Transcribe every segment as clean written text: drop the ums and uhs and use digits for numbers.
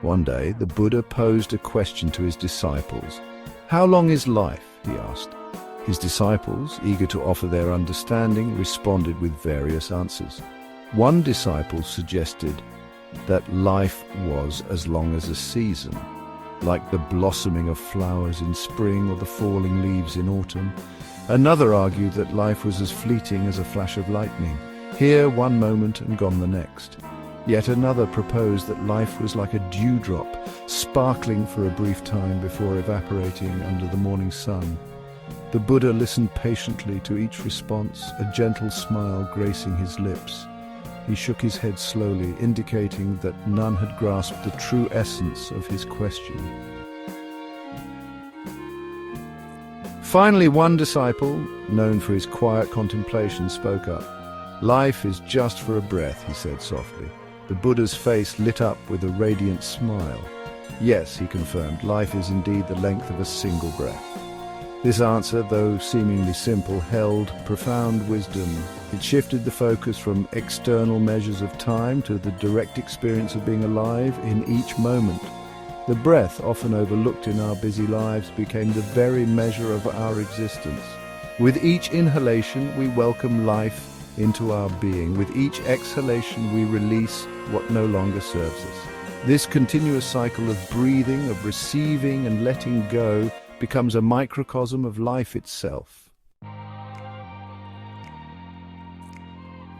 One day, the Buddha posed a question to his disciples. "How long is life?" he asked. His disciples, eager to offer their understanding, responded with various answers. One disciple suggested that life was as long as a season, like the blossoming of flowers in spring or the falling leaves in autumn. Another argued that life was as fleeting as a flash of lightning, here one moment and gone the next. Yet another proposed that life was like a dewdrop, sparkling for a brief time before evaporating under the morning sun. The Buddha listened patiently to each response, a gentle smile gracing his lips. He shook his head slowly, indicating that none had grasped the true essence of his question. Finally, one disciple, known for his quiet contemplation, spoke up. "Life is just for a breath," he said softly. The Buddha's face lit up with a radiant smile. "Yes," he confirmed, "life is indeed the length of a single breath." This answer, though seemingly simple, held profound wisdom. It shifted the focus from external measures of time to the direct experience of being alive in each moment. The breath, often overlooked in our busy lives, became the very measure of our existence. With each inhalation, we welcome life into our being. With each exhalation, we release what no longer serves us. This continuous cycle of breathing, of receiving and letting go, becomes a microcosm of life itself.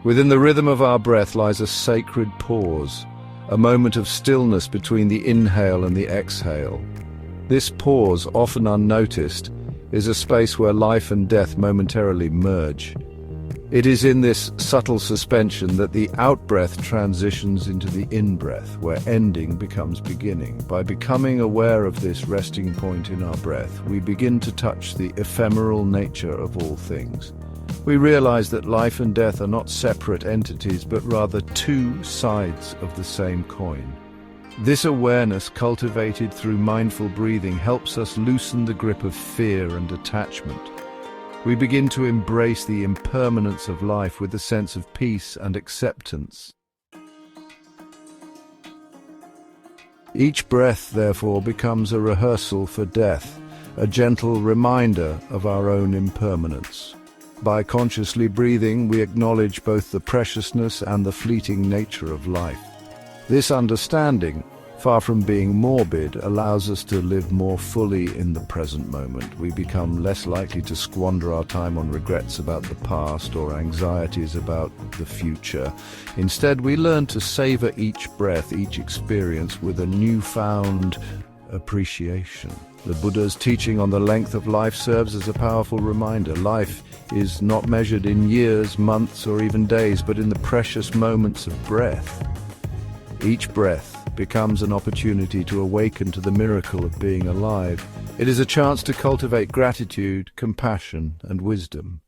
Within the rhythm of our breath lies a sacred pause, a moment of stillness between the inhale and the exhale. This pause, often unnoticed, is a space where life and death momentarily merge. It is in this subtle suspension that the out-breath transitions into the in-breath, where ending becomes beginning. By becoming aware of this resting point in our breath, we begin to touch the ephemeral nature of all things. We realize that life and death are not separate entities, but rather two sides of the same coin. This awareness, cultivated through mindful breathing, helps us loosen the grip of fear and attachment. We begin to embrace the impermanence of life with a sense of peace and acceptance. Each breath, therefore, becomes a rehearsal for death, a gentle reminder of our own impermanence. By consciously breathing, we acknowledge both the preciousness and the fleeting nature of life. This understanding, far from being morbid, allows us to live more fully in the present moment. We become less likely to squander our time on regrets about the past or anxieties about the future. Instead, we learn to savor each breath, each experience with a newfound appreciation. The Buddha's teaching on the length of life serves as a powerful reminder. Life is not measured in years, months, or even days, but in the precious moments of breath. Each breath becomes an opportunity to awaken to the miracle of being alive. It is a chance to cultivate gratitude, compassion, and wisdom.